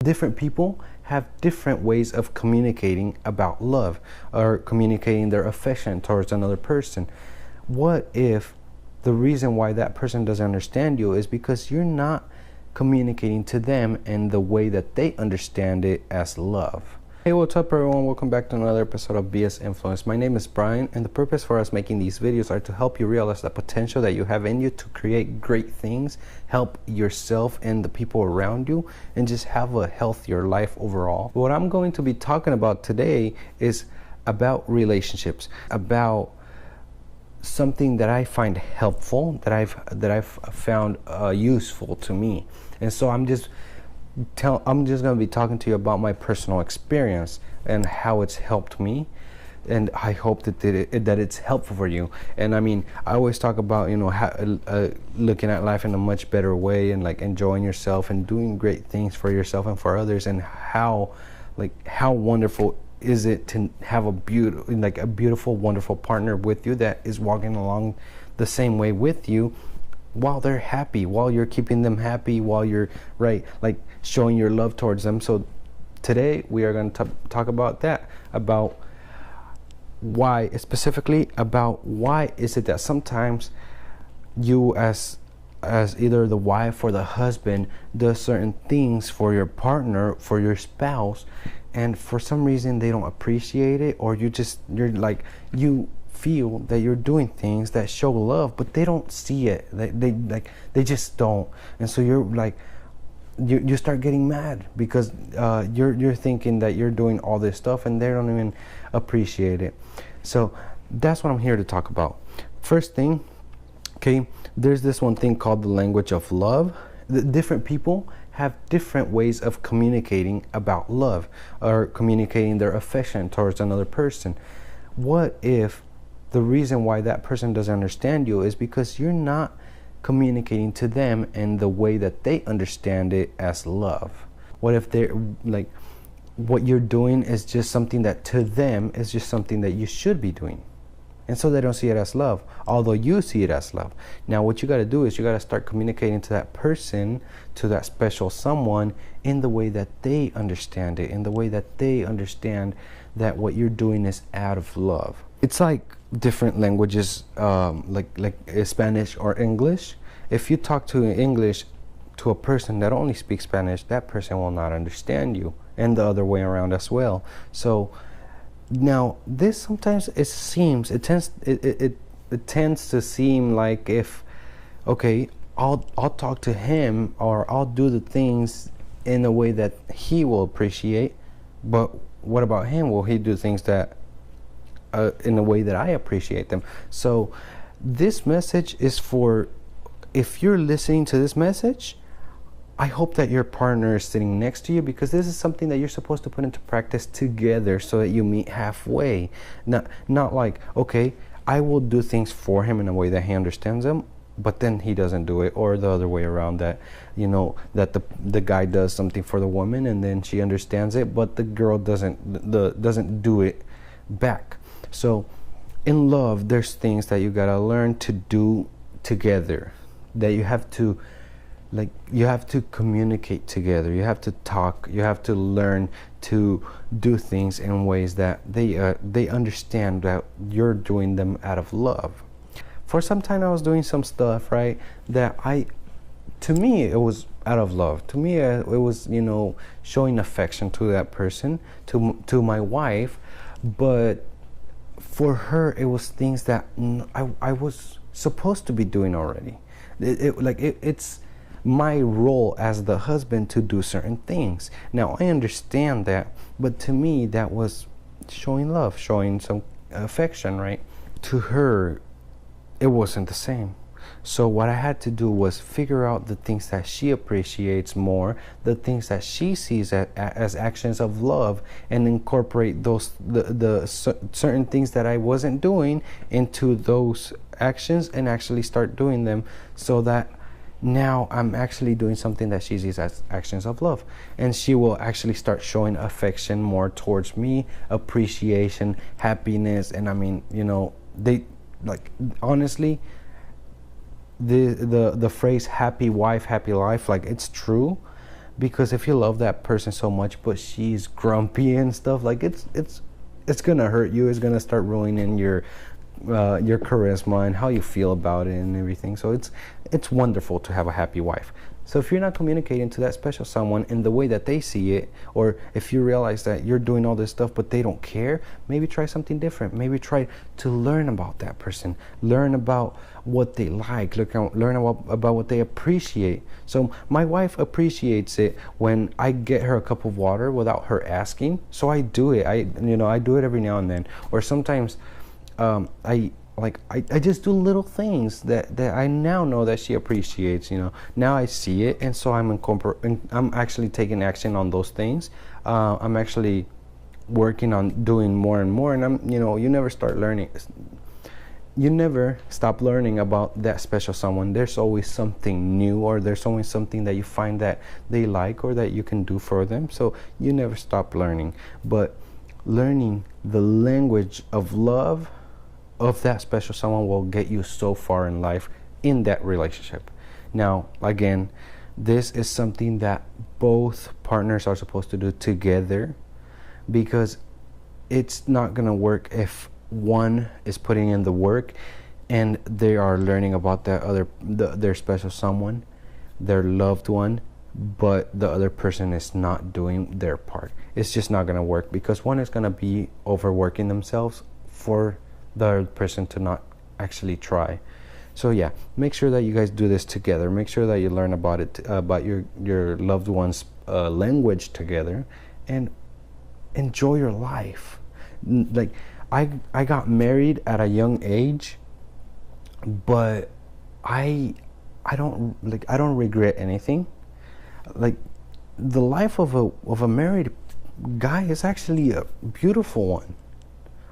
Different people have different ways of communicating about love or communicating their affection towards another person. What if the reason why that person doesn't understand you is because you're not communicating to them in the way that they understand it as love? Hey, what's up everyone? Welcome back to another episode of BS Influence. My name is Brian, and the purpose for us making these videos are to help you realize the potential that you have in you to create great things, help yourself and the people around you, and just have a healthier life overall. What I'm going to be talking about today is about relationships, about something that I find helpful, that I've found useful to me. And so I'm just going to be talking to you about my personal experience and how it's helped me, and I hope that it's helpful for you. And I mean, I always talk about, you know, looking at life in a much better way, and like enjoying yourself and doing great things for yourself and for others, and how wonderful is it to have a beautiful, wonderful partner with you that is walking along the same way with you, while they're happy, while you're keeping them happy, while you're showing your love towards them. So today we are going to talk about that, about why, specifically about why is it that sometimes you as either the wife or the husband does certain things for your partner, for your spouse, and for some reason they don't appreciate it, or you feel that you're doing things that show love, but they don't see it. They just don't. And so you start getting mad because you're thinking that you're doing all this stuff and they don't even appreciate it. So that's what I'm here to talk about. First thing, okay, there's this one thing called the language of love. The different people have different ways of communicating about love or communicating their affection towards another person. What if the reason why that person doesn't understand you is because you're not communicating to them in the way that they understand it as love? What if they're what you're doing is just something that to them is just something that you should be doing, and so they don't see it as love, although you see it as love. Now what you got to do is you got to start communicating to that person, to that special someone, in the way that they understand it, in the way that they understand that what you're doing is out of love. It's like different languages, like Spanish or English. If you talk to English to a person that only speaks Spanish, that person will not understand you, and the other way around as well. So now this sometimes it tends to seem like, if okay, I'll talk to him, or I'll do the things in a way that he will appreciate, but what about him? Will he do things that in a way that I appreciate them? So this message is for, if you're listening to this message, I hope that your partner is sitting next to you, because this is something that you're supposed to put into practice together, so that you meet halfway. Not like, okay, I will do things for him in a way that he understands them, but then he doesn't do it, or the other way around, that, you know, that the guy does something for the woman and then she understands it, but the girl doesn't do it back. So in love, there's things that you gotta learn to do together, that you have to communicate together. You have to talk. You have to learn to do things in ways that they understand that you're doing them out of love. For some time I was doing some stuff, right, that to me it was out of love. To me it was, you know, showing affection to that person, to my wife, but for her it was things that I was supposed to be doing already. It's my role as the husband to do certain things. Now I understand that, but to me that was showing love, showing some affection, right? To her it wasn't the same. So what I had to do was figure out the things that she appreciates more, the things that she sees as actions of love, and incorporate those certain things that I wasn't doing into those actions, and actually start doing them, so that now I'm actually doing something that she sees as actions of love, and she will actually start showing affection more towards me, appreciation, happiness. And I mean, you know, honestly, the phrase happy wife, happy life, it's true, Because if you love that person so much but she's grumpy and stuff, like it's gonna hurt you. It's gonna start ruining your charisma and how you feel about it and everything. So it's wonderful to have a happy wife. So if you're not communicating to that special someone in the way that they see it, or if you realize that you're doing all this stuff but they don't care, maybe try something different. Maybe try to learn about that person, learn about what they like, learn about what they appreciate. So my wife appreciates it when I get her a cup of water without her asking. So I do it. I do it every now and then. Or sometimes I just do little things that I now know that she appreciates. Now I see it, and so I'm actually taking action on those things. I'm actually working on doing more and more, and you never start learning. You never stop learning about that special someone. There's always something new, or there's always something that you find that they like or that you can do for them. So you never stop learning. But learning the language of love of that special someone will get you so far in life in that relationship. Now, again, this is something that both partners are supposed to do together, because it's not going to work if one is putting in the work and they are learning about their special someone, their loved one, but the other person is not doing their part. It's just not going to work, because one is going to be overworking themselves for the other person to not actually try. So yeah, make sure that you guys do this together. Make sure that you learn about it, about your loved one's language together, and enjoy your life. Like I got married at a young age, but I don't regret anything. Like, the life of a married guy is actually a beautiful one.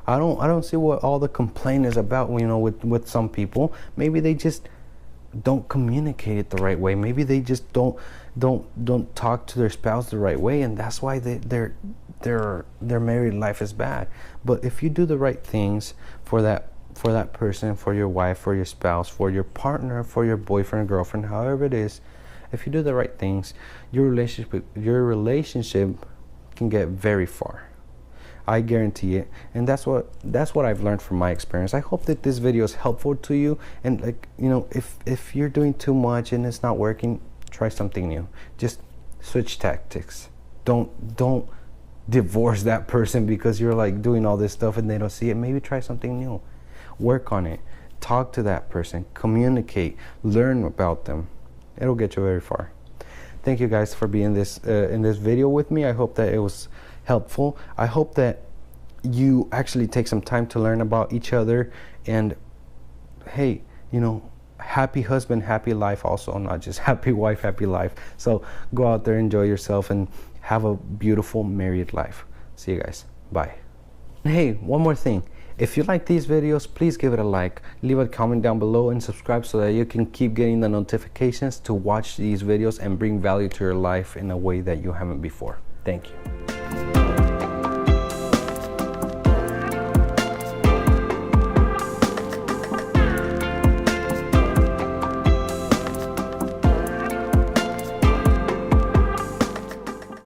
I don't see what all the complaint is about, with some people. Maybe they just don't communicate it the right way. Maybe they just don't talk to their spouse the right way, and that's why their married life is bad. But if you do the right things for that person, for your wife, for your spouse, for your partner, for your boyfriend, girlfriend, however it is, if you do the right things, your relationship can get very far. I guarantee it. And that's what I've learned from my experience. I hope that this video is helpful to you. And if you're doing too much and it's not working, try something new. Just switch tactics. Don't divorce that person because you're doing all this stuff and they don't see it. Maybe try something new. Work on it. Talk to that person. Communicate. Learn about them. It'll get you very far. Thank you guys for being in this video with me. I hope that it was helpful. I hope that you actually take some time to learn about each other, and hey, happy husband, happy life also, not just happy wife, happy life. So go out there, enjoy yourself, and have a beautiful married life. See you guys. Bye. Hey, one more thing. If you like these videos, please give it a like, leave a comment down below, and subscribe so that you can keep getting the notifications to watch these videos and bring value to your life in a way that you haven't before. Thank you.